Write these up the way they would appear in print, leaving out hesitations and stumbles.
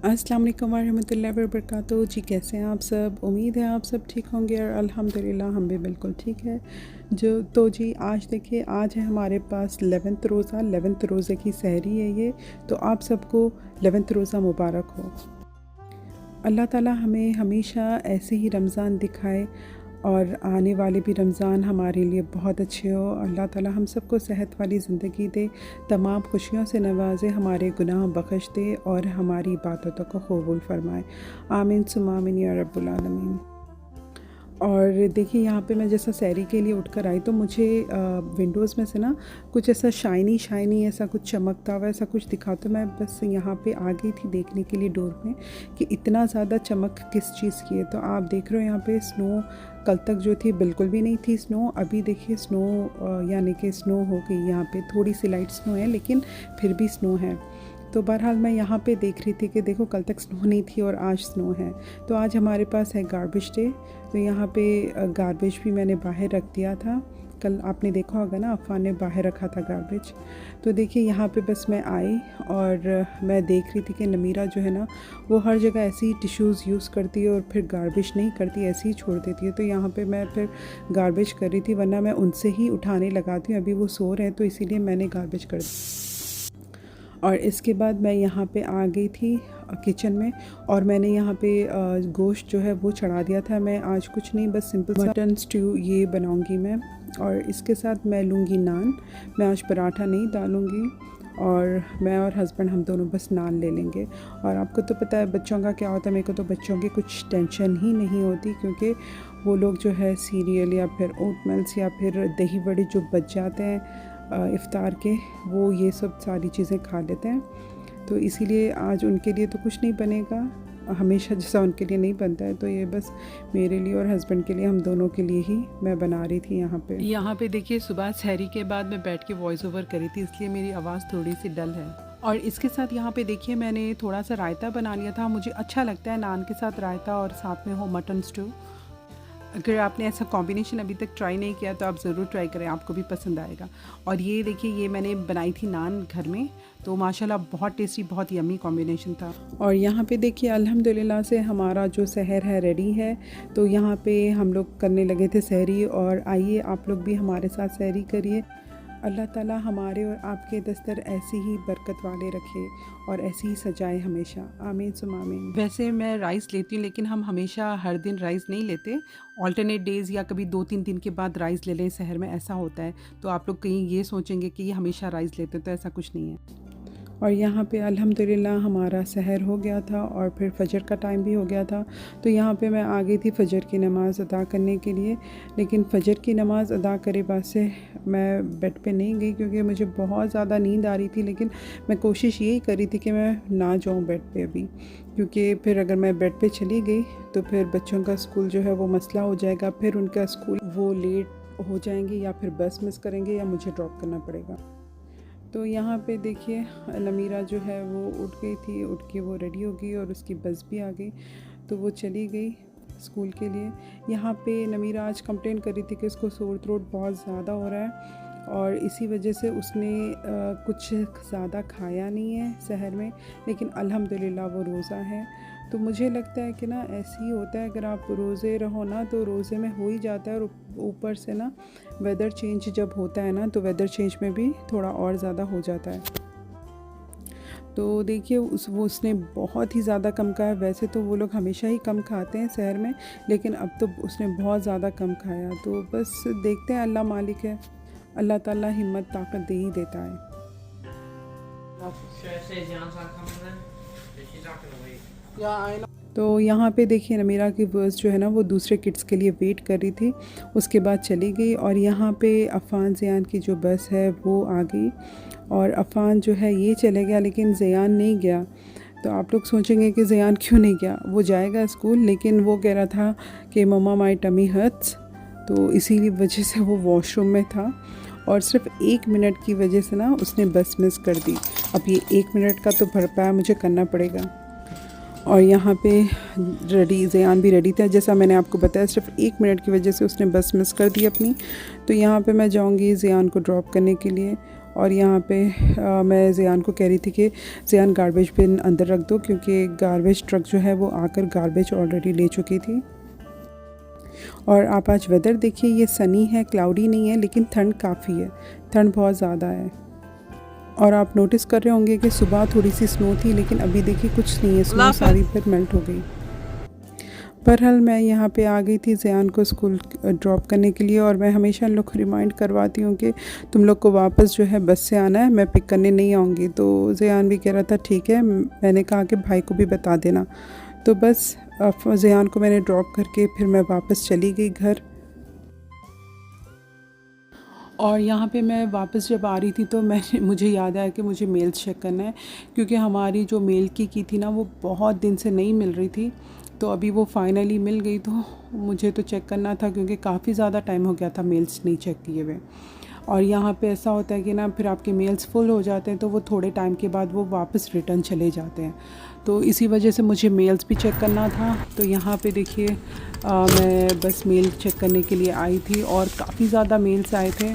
अस्सलाम वालेकुम रहमतुल्लाहि व बरकातहू। जी कैसे हैं आप सब? उम्मीद है आप सब ठीक होंगे और अल्हम्दुलिल्लाह हम भी बिल्कुल ठीक है। जी आज देखिए, आज है हमारे पास 11th रोज़ा। 11th रोज़े की सहरी है ये। तो आप सबको 11th रोज़ा मुबारक हो। अल्लाह ताला हमें हमेशा ऐसे ही रमज़ान दिखाए और आने वाले भी रमज़ान हमारे लिए बहुत अच्छे हो। अल्लाह ताला हम सबको सेहत वाली ज़िंदगी दे, तमाम खुशियों से नवाज़े, हमारे गुनाह बख्श दे और हमारी इबादतों को कबूल फ़रमाए। आमीन सुम्मा आमीन या रब्बुल आलमीन। और देखिए, यहाँ पे मैं जैसा सैरी के लिए उठकर आई तो मुझे विंडोज़ में से ना कुछ ऐसा शाइनी शाइनी ऐसा कुछ चमकता हुआ ऐसा कुछ दिखा, तो मैं बस यहाँ पे आ गई थी देखने के लिए डोर में कि इतना ज़्यादा चमक किस चीज़ की है। तो आप देख रहे हो यहाँ पे स्नो कल तक जो थी बिल्कुल भी नहीं थी स्नो। अभी देखिए स्नो यानी कि स्नो हो गई। यहाँ पे थोड़ी सी लाइट स्नो है लेकिन फिर भी स्नो है। तो बहरहाल मैं यहाँ पे देख रही थी कि देखो कल तक स्नो नहीं थी और आज स्नो है। तो आज हमारे पास है गार्बेज डे। तो यहाँ पे गार्बेज भी मैंने बाहर रख दिया था। कल आपने देखा होगा ना, अफ़ान ने बाहर रखा था गार्बेज। तो देखिए यहाँ पे बस मैं आई और मैं देख रही थी कि नमीरा जो है ना वो हर जगह ऐसे ही टिश्यूज़ यूज़ करती है और फिर गार्बेज नहीं करती, ऐसे ही छोड़ देती है। तो यहाँ पे मैं फिर गार्बेज कर रही थी, वरना मैं उनसे ही उठाने लगाती हूँ। अभी वो सो रहे हैं तो इसीलिए मैंने गार्बेज कर दी। और इसके बाद मैं यहाँ पे आ गई थी किचन में और मैंने यहाँ पे गोश्त जो है वो चढ़ा दिया था। मैं आज कुछ नहीं, बस सिंपल सा मटन स्ट्यू ये बनाऊँगी मैं। और इसके साथ मैं लूँगी नान। मैं आज पराठा नहीं डालूँगी और मैं और हस्बैंड हम दोनों बस नान ले लेंगे। और आपको तो पता है बच्चों का क्या होता है, मेरे को तो बच्चों की कुछ टेंशन ही नहीं होती, क्योंकि वो लोग जो है सीरियल या फिर ओट मिल्स या फिर दही बड़े जो बच जाते हैं इफ़्तार के, वो ये सब सारी चीज़ें खा लेते हैं। तो इसीलिए आज उनके लिए तो कुछ नहीं बनेगा, हमेशा जैसा उनके लिए नहीं बनता है। तो ये बस मेरे लिए और हस्बैंड के लिए, हम दोनों के लिए ही मैं बना रही थी। यहाँ पे देखिए, सुबह सहरी के बाद मैं बैठ के वॉइस ओवर करी थी, इसलिए मेरी आवाज़ थोड़ी सी डल है। और इसके साथ यहाँ पे देखिए मैंने थोड़ा सा रायता बना लिया था। मुझे अच्छा लगता है नान के साथ रायता और साथ में हो मटन स्टू। अगर आपने ऐसा कॉम्बिनेशन अभी तक ट्राई नहीं किया तो आप ज़रूर ट्राई करें, आपको भी पसंद आएगा। और ये देखिए, ये मैंने बनाई थी नान घर में, तो माशाल्लाह बहुत टेस्टी, बहुत यम्मी कॉम्बिनेशन था। और यहाँ पे देखिए अल्हम्दुलिल्लाह से हमारा जो सहर है रेडी है। तो यहाँ पे हम लोग करने लगे थे सहरी, और आइए आप लोग भी हमारे साथ सहरी करिए। अल्लाह ताला हमारे और आपके दस्तर ऐसे ही बरकत वाले रखे और ऐसे ही सजाए हमेशा। आमीन सुम्मा आमीन। वैसे मैं राइस लेती हूँ, लेकिन हम हमेशा हर दिन राइस नहीं लेते। ऑल्टरनेट डेज़ या कभी 2-3 दिन के बाद राइस ले लें, शहर में ऐसा होता है। तो आप लोग कहीं ये सोचेंगे कि ये हमेशा राइस लेते, तो ऐसा कुछ नहीं है। और यहाँ पे अल्हम्दुलिल्लाह हमारा सहर हो गया था और फिर फ़जर का टाइम भी हो गया था। तो यहाँ पे मैं आ गई थी फ़जर की नमाज़ अदा करने के लिए, लेकिन फ़जर की नमाज़ अदा करे बाद से मैं बेड पे नहीं गई, क्योंकि मुझे बहुत ज़्यादा नींद आ रही थी। लेकिन मैं कोशिश यही कर रही थी कि मैं ना जाऊँ बेड पे अभी, क्योंकि फिर अगर मैं बेड पे चली गई तो फिर बच्चों का स्कूल जो है वो मसला हो जाएगा। फिर उनका स्कूल वो लेट हो जाएंगे या फिर बस मिस करेंगे या मुझे ड्रॉप करना पड़ेगा। तो यहाँ पे देखिए नमीरा जो है वो उठ गई थी, उठ के वो रेडी हो गई और उसकी बस भी आ गई, तो वो चली गई स्कूल के लिए। यहाँ पे नमीरा आज कंप्लेन कर रही थी कि उसको सोर थ्रोट बहुत ज़्यादा हो रहा है और इसी वजह से उसने कुछ ज़्यादा खाया नहीं है सहर में, लेकिन अल्हम्दुलिल्लाह वो रोज़ा है। तो मुझे लगता है कि ना ऐसे ही होता है, अगर आप रोज़े रहो ना तो रोज़े में हो ही जाता है। और ऊपर से ना वेदर चेंज जब होता है ना, तो वेदर चेंज में भी थोड़ा और ज़्यादा हो जाता है। तो देखिए उसने बहुत ही ज़्यादा कम खाया। वैसे तो वो लोग हमेशा ही कम खाते हैं शहर में, लेकिन अब तो उसने बहुत ज़्यादा कम खाया। तो बस देखते हैं, अल्लाह मालिक है, अल्लाह ताला हिम्मत ताकत दे ही देता है। तो यहाँ पे देखिए नमीरा की बस जो है ना वो दूसरे किड्स के लिए वेट कर रही थी, उसके बाद चली गई। और यहाँ पे अफ़ान ज़ियान की जो बस है वो आ गई और अफ़ान जो है ये चले गया, लेकिन ज़ियान नहीं गया। तो आप लोग सोचेंगे कि ज़ियान क्यों नहीं गया, वो जाएगा स्कूल, लेकिन वो कह रहा था कि मम्मा माई टमी हर्ट्स, तो इसी वजह से वो वॉशरूम में था और सिर्फ 1 मिनट की वजह से ना उसने बस मिस कर दी। अब ये 1 मिनट का तो भरपाया मुझे करना पड़ेगा। और यहाँ पे रेडी ज़ियान भी रेडी था, जैसा मैंने आपको बताया सिर्फ 1 मिनट की वजह से उसने बस मिस कर दी अपनी। तो यहाँ पे मैं जाऊँगी ज़ियान को ड्रॉप करने के लिए और यहाँ पे मैं ज़ियान को कह रही थी कि ज़ियान गार्बेज बिन अंदर रख दो, क्योंकि गार्बेज ट्रक जो है वो आकर गार्बेज ऑलरेडी ले चुकी थी। और आप आज वेदर देखिए, ये सनी है, क्लाउडी नहीं है, लेकिन ठंड काफ़ी है, ठंड बहुत ज़्यादा है। और आप नोटिस कर रहे होंगे कि सुबह थोड़ी सी स्नो थी, लेकिन अभी देखिए कुछ नहीं है, स्नो सारी फिर मेल्ट हो गई। बहरहाल मैं यहाँ पे आ गई थी ज़ियान को स्कूल ड्रॉप करने के लिए, और मैं हमेशा इन लोग को रिमाइंड करवाती हूँ कि तुम लोग को वापस जो है बस से आना है, मैं पिक करने नहीं आऊँगी। तो ज़ियान भी कह रहा था ठीक है, मैंने कहा कि भाई को भी बता देना। तो बस ज़ियान को मैंने ड्रॉप करके फिर मैं वापस चली गई घर। और यहाँ पे मैं वापस जब आ रही थी तो मुझे याद आया कि मुझे मेल्स चेक करना है, क्योंकि हमारी जो मेल की थी ना वो बहुत दिन से नहीं मिल रही थी। तो अभी वो फाइनली मिल गई, तो मुझे तो चेक करना था, क्योंकि काफ़ी ज़्यादा टाइम हो गया था मेल्स नहीं चेक किए हुए। और यहाँ पे ऐसा होता है कि ना फिर आपके मेल्स फुल हो जाते हैं, तो वो थोड़े टाइम के बाद वो वापस रिटर्न चले जाते हैं। तो इसी वजह से मुझे मेल्स भी चेक करना था। तो यहाँ पे देखिए मैं बस मेल चेक करने के लिए आई थी, और काफ़ी ज़्यादा मेल्स आए थे।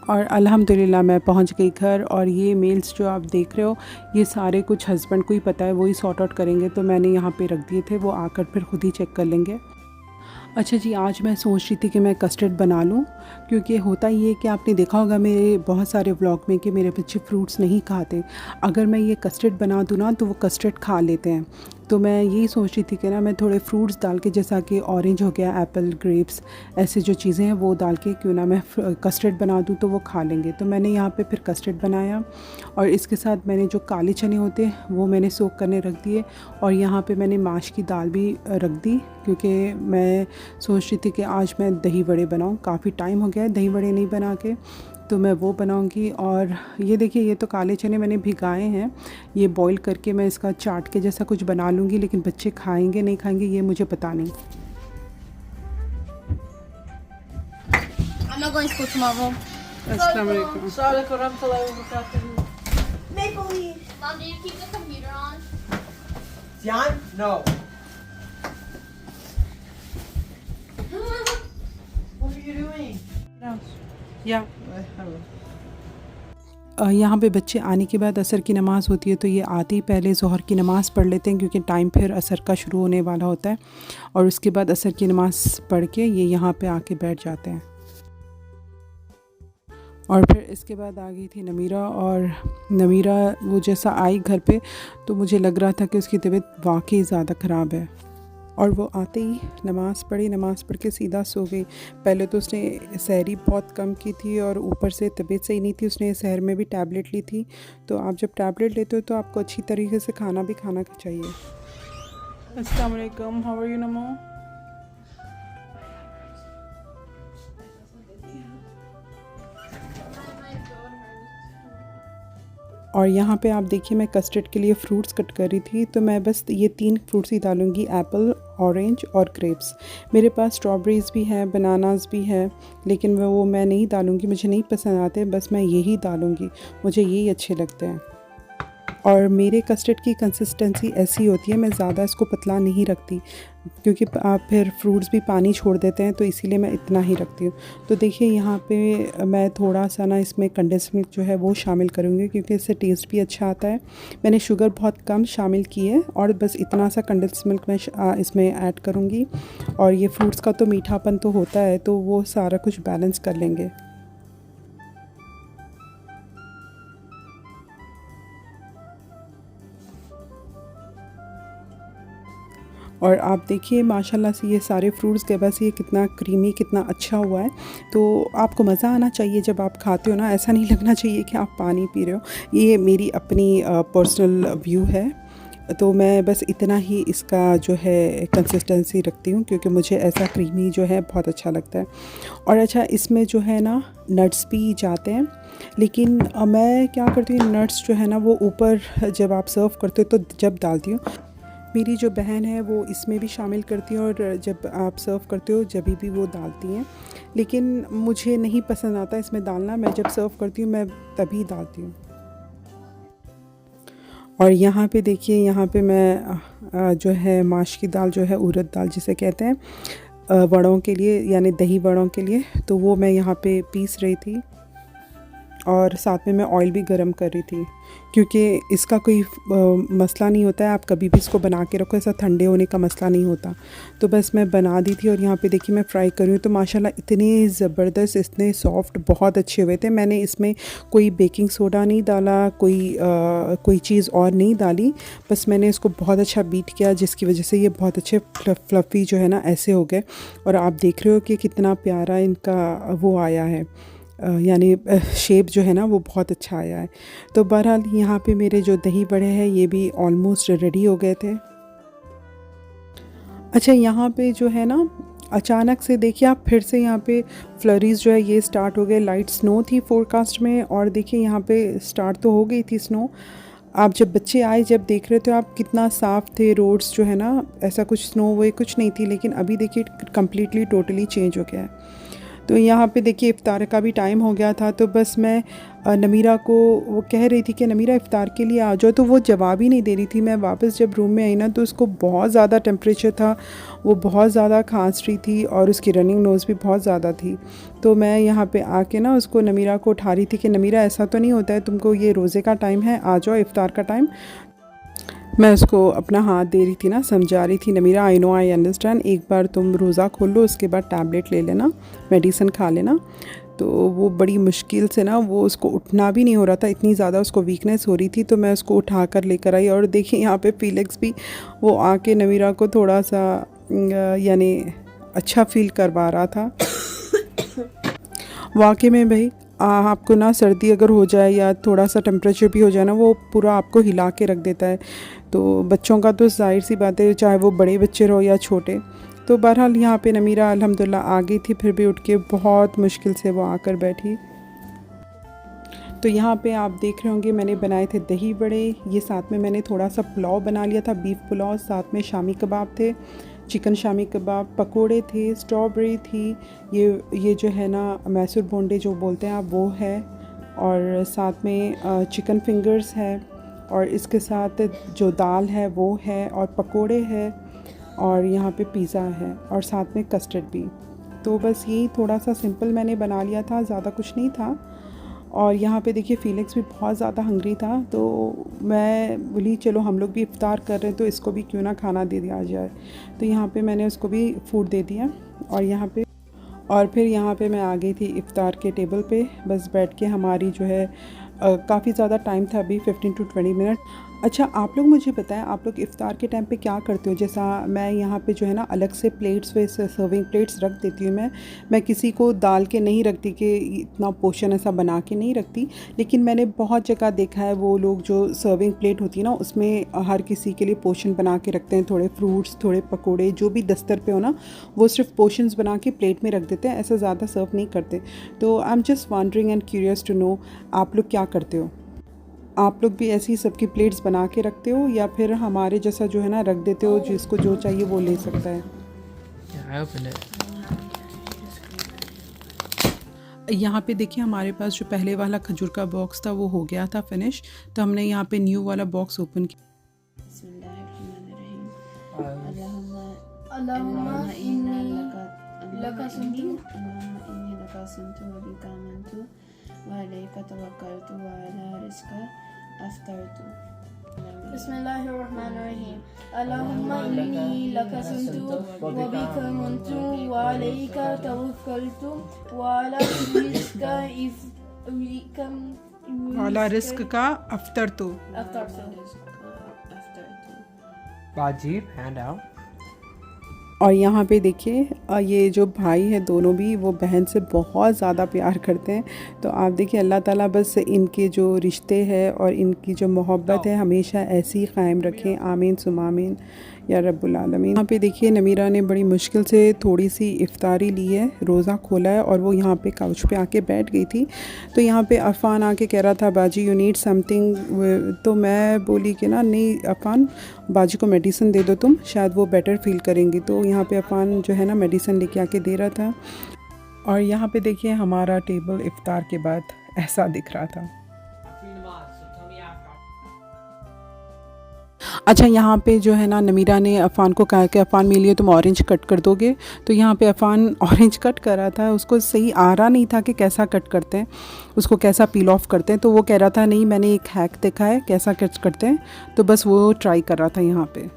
और अल्हम्दुलिल्लाह मैं पहुंच गई घर। और ये मेल्स जो आप देख रहे हो, ये सारे कुछ हस्बैंड को ही पता है, वो ही सॉर्ट आउट करेंगे। तो मैंने यहाँ पे रख दिए थे, वो आकर फिर खुद ही चेक कर लेंगे। अच्छा जी, आज मैं सोच रही थी कि मैं कस्टर्ड बना लूँ, क्योंकि होता ये है कि आपने देखा होगा मेरे बहुत सारे व्लॉग में कि मेरे बच्चे फ्रूट्स नहीं खाते। अगर मैं ये कस्टर्ड बना दूँ ना तो वो कस्टर्ड खा लेते हैं। तो मैं यही सोच रही थी कि ना मैं थोड़े फ्रूट्स डाल के, जैसा कि ऑरेंज हो गया, एप्पल, ग्रेप्स, ऐसे जो चीज़ें हैं वो डाल के क्यों ना मैं कस्टर्ड बना दूँ तो वो खा लेंगे। तो मैंने यहाँ पे फिर कस्टर्ड बनाया, और इसके साथ मैंने जो काले चने होते हैं वो मैंने सोक करने रख दिए। और यहाँ पे मैंने माश की दाल भी रख दी, क्योंकि मैं सोच रही थी कि आज मैं दही बड़े बनाऊँ, काफ़ी टाइम हो गया है दही बड़े नहीं बना के, तो मैं वो बनाऊंगी। और ये देखिए, ये तो काले चने मैंने भिगाए हैं, ये बॉईल करके मैं इसका चाट के जैसा कुछ बना लूँगी, लेकिन बच्चे खाएंगे नहीं खाएंगे ये मुझे पता नहीं। I'm not going to school tomorrow. अस्सलाम वालेकुम। Maple Leaf. Mom, do you keep the computer on? Jan? No. What are you doing? या यहाँ पे बच्चे आने के बाद असर की नमाज़ होती है, तो ये आते ही पहले ज़ोहर की नमाज़ पढ़ लेते हैं, क्योंकि टाइम फिर असर का शुरू होने वाला होता है। और उसके बाद असर की नमाज़ पढ़ के ये यहाँ पे आके बैठ जाते हैं। और फिर इसके बाद आ गई थी नमीरा, और नमीरा वो जैसा आई घर पे तो मुझे लग रहा था कि उसकी तबीयत वाकई ज़्यादा ख़राब है। और वो आते ही नमाज़ पढ़ी, नमाज़ पढ़ के सीधा सो गई। पहले तो उसने सहरी बहुत कम की थी, और ऊपर से तबीयत सही नहीं थी, उसने सहर में भी टैबलेट ली थी। तो आप जब टैबलेट लेते हो तो आपको अच्छी तरीके से खाना भी खाना चाहिए। अस्सलाम वालेकुम, हाउ आर यू नमो? और यहाँ पे आप देखिए मैं कस्टर्ड के लिए फ़्रूट्स कट कर रही थी, तो मैं बस ये 3 फ्रूट्स ही डालूँगी, एप्पल, ऑरेंज और ग्रेप्स। मेरे पास स्ट्रॉबेरीज़ भी हैं, बनानास भी है, लेकिन वो मैं नहीं डालूँगी, मुझे नहीं पसंद आते, बस मैं यही डालूँगी, मुझे यही अच्छे लगते हैं। और मेरे कस्टर्ड की कंसिस्टेंसी ऐसी होती है, मैं ज़्यादा इसको पतला नहीं रखती क्योंकि आप फिर फ्रूट्स भी पानी छोड़ देते हैं, तो इसीलिए मैं इतना ही रखती हूँ। तो देखिए यहाँ पे मैं थोड़ा सा ना इसमें कंडेंस मिल्क जो है वो शामिल करूँगी क्योंकि इससे टेस्ट भी अच्छा आता है। मैंने शुगर बहुत कम शामिल की है और बस इतना सा कंडेंस मिल्क मैं इसमें ऐड करूँगी। और ये फ्रूट्स का तो मीठापन तो होता है, तो वो सारा कुछ बैलेंस कर लेंगे। और आप देखिए माशाल्लाह से ये सारे फ्रूट्स के बस ये कितना क्रीमी, कितना अच्छा हुआ है। तो आपको मज़ा आना चाहिए जब आप खाते हो ना, ऐसा नहीं लगना चाहिए कि आप पानी पी रहे हो। ये मेरी अपनी पर्सनल व्यू है, तो मैं बस इतना ही इसका जो है कंसिस्टेंसी रखती हूँ क्योंकि मुझे ऐसा क्रीमी जो है बहुत अच्छा लगता है। और अच्छा इसमें जो है ना नट्स भी जाते हैं, लेकिन मैं क्या करती हूँ, नट्स जो है ना वो ऊपर जब आप सर्व करते हो तो जब डालती हूँ। मेरी जो बहन है वो इसमें भी शामिल करती है और जब आप सर्व करते हो जब भी वो डालती हैं, लेकिन मुझे नहीं पसंद आता इसमें डालना। मैं जब सर्व करती हूँ मैं तभी डालती हूँ। और यहाँ पे देखिए, यहाँ पे मैं जो है माश की दाल जो है, उड़द दाल जिसे कहते हैं वड़ों के लिए, यानी दही वड़ों के लिए, तो वो मैं यहाँ पे पीस रही थी और साथ में मैं ऑयल भी गरम कर रही थी क्योंकि इसका कोई मसला नहीं होता है, आप कभी भी इसको बना के रखो, ऐसा ठंडे होने का मसला नहीं होता। तो बस मैं बना दी थी और यहाँ पे देखिए मैं फ्राई कर रही हूँ। तो माशाल्लाह इतने ज़बरदस्त, इतने सॉफ्ट, बहुत अच्छे हुए थे। मैंने इसमें कोई बेकिंग सोडा नहीं डाला, कोई चीज़ और नहीं डाली, बस मैंने इसको बहुत अच्छा बीट किया जिसकी वजह से ये बहुत अच्छे फ्लफ़ी जो है ना ऐसे हो गए। और आप देख रहे हो कि कितना प्यारा इनका वो आया है, यानी शेप जो है ना वो बहुत अच्छा आया है। तो बहरहाल यहाँ पे मेरे जो दही बड़े हैं ये भी ऑलमोस्ट रेडी हो गए थे। अच्छा यहाँ पे जो है ना अचानक से देखिए आप फिर से यहाँ पे फ्लरीज जो है ये स्टार्ट हो गए। लाइट स्नो थी फोरकास्ट में और देखिए यहाँ पे स्टार्ट तो हो गई थी स्नो। आप जब बच्चे आए जब देख रहे थे आप कितना साफ़ थे रोड्स जो है ना, ऐसा कुछ स्नो वो कुछ नहीं थी, लेकिन अभी देखिए कम्प्लीटली टोटली चेंज हो गया है। तो यहाँ पे देखिए इफ़्तार का भी टाइम हो गया था, तो बस मैं नमीरा को वो कह रही थी कि नमीरा इफ़्तार के लिए आ जाओ, तो वो जवाब ही नहीं दे रही थी। मैं वापस जब रूम में आई ना तो उसको बहुत ज़्यादा टेम्परेचर था, वो बहुत ज़्यादा खांस रही थी और उसकी रनिंग नोज़ भी बहुत ज़्यादा थी। तो मैं यहाँ पे आके ना उसको, नमीरा को उठा रही थी कि नमीरा ऐसा तो नहीं होता है, तुमको ये रोज़े का टाइम है, आ जाओ इफ़्तार का टाइम। मैं उसको अपना हाथ दे रही थी ना, समझा रही थी, Namira I know I understand, एक बार तुम रोज़ा खोल लो उसके बाद टैबलेट ले लेना, मेडिसिन खा लेना। तो वो बड़ी मुश्किल से ना, वो उसको उठना भी नहीं हो रहा था, इतनी ज़्यादा उसको वीकनेस हो रही थी। तो मैं उसको उठा कर लेकर आई और देखिए यहाँ पे फीलिक्स भी वो आके नमीरा को थोड़ा सा यानी अच्छा फील करवा रहा था। वाकई में भाई आपको ना सर्दी अगर हो जाए या थोड़ा सा टेम्परेचर भी हो जाए ना, वो पूरा आपको हिला के रख देता है। तो बच्चों का तो जाहिर सी बात है, चाहे वो बड़े बच्चे रहो या छोटे। तो बहरहाल यहाँ पे नमीरा अल्हम्दुलिल्लाह आ गई थी, फिर भी उठ के बहुत मुश्किल से वो आकर बैठी। तो यहाँ पे आप देख रहे होंगे मैंने बनाए थे दही बड़े, ये साथ में मैंने थोड़ा सा पुलाव बना लिया था, बीफ पुलाव, साथ में शामी कबाब थे, चिकन शामी कबाब, पकोड़े थे, स्ट्रॉबेरी थी, ये जो है ना मैसूर बोंडे जो बोलते हैं आप, वो है, और साथ में चिकन फिंगर्स है, और इसके साथ जो दाल है वो है, और पकोड़े है, और यहाँ पे पिज़्ज़ा है, और साथ में कस्टर्ड भी। तो बस यही थोड़ा सा सिंपल मैंने बना लिया था, ज़्यादा कुछ नहीं था। और यहाँ पे देखिए फीलिक्स भी बहुत ज़्यादा हंग्री था, तो मैं बोली चलो हम लोग भी इफ़्तार कर रहे हैं तो इसको भी क्यों ना खाना दे दिया जाए। तो यहाँ पे मैंने उसको भी फूड दे दिया और फिर यहाँ पे मैं आ गई थी इफ़्तार के टेबल पे। बस बैठ के हमारी जो है काफ़ी ज़्यादा टाइम था, अभी 15 to 20 मिनट। अच्छा आप लोग मुझे बताएं, आप लोग इफ़्तार के टाइम पे क्या करते हो? जैसा मैं यहाँ पे जो है ना अलग से प्लेट्स पे सर्विंग प्लेट्स रख देती हूँ। मैं किसी को डाल के नहीं रखती कि इतना पोर्शन ऐसा बना के नहीं रखती, लेकिन मैंने बहुत जगह देखा है वो लोग जो सर्विंग प्लेट होती है ना उसमें हर किसी के लिए पोर्शन बना के रखते हैं, थोड़े फ्रूट्स, थोड़े पकोड़े, जो भी दस्तर पे हो ना वो सिर्फ पोर्शंस बना के प्लेट में रख देते हैं, ऐसा ज़्यादा सर्व नहीं करते। तो I am just wondering and curious to know आप लोग क्या करते हो? आप लोग भी ऐसी सबकी प्लेट्स बना के रखते हो या फिर हमारे जैसा जो है ना रख देते हो, जिसको जो चाहिए वो ले सकता है? Yeah, I opened it. यहाँ पे देखिए हमारे पास जो पहले वाला खजूर का बॉक्स था वो हो गया था फिनिश, तो हमने यहाँ पे न्यू वाला बॉक्स ओपन किया। Allahumma inni laka sumtu wa alayka tawakkaltu wa ala rizqika aftartu. Bismillahirrahmanirrahim. Allahumma inni laka sumtu wa bika amantu wa alayka tawakkaltu wa ala rizqika वाला रिस्क का अफ्तर तो Aftartu. Bajib, hand out. और यहाँ पे देखिए ये जो भाई है दोनों भी वो बहन से बहुत ज़्यादा प्यार करते हैं। तो आप देखिए अल्लाह ताला बस इनके जो रिश्ते हैं और इनकी जो मोहब्बत है हमेशा ऐसी ही क़ायम रखें, आमीन सुम आमीन या रब्बुल आलमीन। यहाँ पे देखिए नमीरा ने बड़ी मुश्किल से थोड़ी सी इफ्तारी ली है, रोज़ा खोला है और वो यहाँ पे काउच पे आके बैठ गई थी। तो यहाँ पे अफ़ान आके कह रहा था बाजी यू नीड समथिंग, तो मैं बोली कि ना नहीं अफ़ान बाजी को मेडिसिन दे दो तुम, शायद वो बेटर फील करेंगी। तो यहाँ पे अफ़ान जो है ना मेडिसिन लेके आके दे रहा था। और यहाँ पे देखिए हमारा टेबल इफ्तार के बाद ऐसा दिख रहा था। अच्छा यहाँ पे जो है ना नमीरा ने अफ़ान को कहा कि अफ़ान मेरे लिए तुम ऑरेंज कट कर दोगे। तो यहाँ पे अफ़ान ऑरेंज कट कर रहा था, उसको सही आ रहा नहीं था कि कैसा कट करते हैं, उसको कैसा पील ऑफ करते हैं। तो वो कह रहा था नहीं मैंने एक हैक देखा है कैसा कट करते हैं, तो बस वो ट्राई कर रहा था यहाँ पे।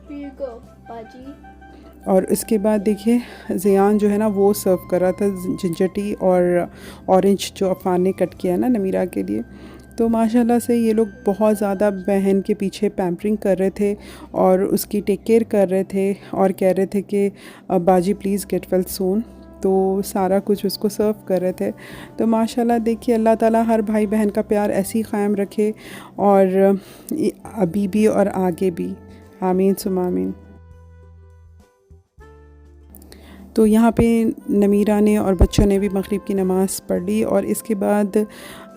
Here you go, Baji. और इसके बाद देखिए ज़ियान जो है ना वो सर्व कर रहा था जिंजर टी और ऑरेंज जो अफ़ान ने कट किया ना नमीरा के लिए। तो माशाल्लाह से ये लोग बहुत ज़्यादा बहन के पीछे पैम्परिंग कर रहे थे और उसकी टेक केयर कर रहे थे और कह रहे थे कि बाजी प्लीज़ गेट वेल सून। तो सारा कुछ उसको सर्व कर रहे थे। तो माशाल्लाह देखिए अल्लाह ताला हर भाई बहन का प्यार ऐसे ही क़ायम रखे और अभी भी और आगे भी, आमीन सुम आमीन। तो यहाँ पे नमीरा ने और बच्चों ने भी मगरिब की नमाज़ पढ़ ली और इसके बाद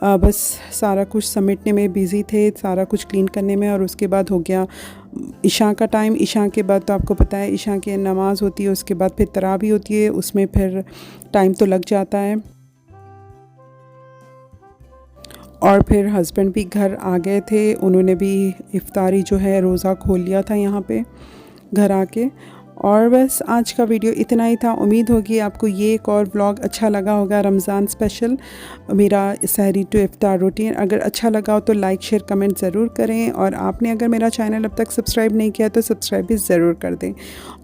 बस सारा कुछ समेटने में बिज़ी थे, सारा कुछ क्लीन करने में। और उसके बाद हो गया इशा का टाइम। इशा के बाद तो आपको पता है इशा की नमाज़ होती है, उसके बाद फिर तरावी होती है, उसमें फिर टाइम तो लग जाता है। और फिर हस्बैंड भी घर आ गए थे, उन्होंने भी इफ्तारी जो है रोज़ा खोल लिया था यहाँ पे घर आके। और बस आज का वीडियो इतना ही था। उम्मीद होगी आपको ये एक और व्लॉग अच्छा लगा होगा, रमज़ान स्पेशल मेरा सहरी टू इफ्तार रूटीन। अगर अच्छा लगा हो तो लाइक शेयर कमेंट ज़रूर करें और आपने अगर मेरा चैनल अब तक सब्सक्राइब नहीं किया तो सब्सक्राइब भी ज़रूर कर दें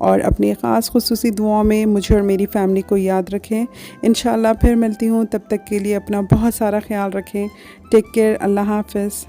और अपनी ख़ास खुसूसी दुआओं में मुझे और मेरी फ़ैमिली को याद रखें। इंशाल्लाह फिर मिलती हूँ, तब तक के लिए अपना बहुत सारा ख्याल रखें। टेक केयर, अल्लाह हाफ़िज़।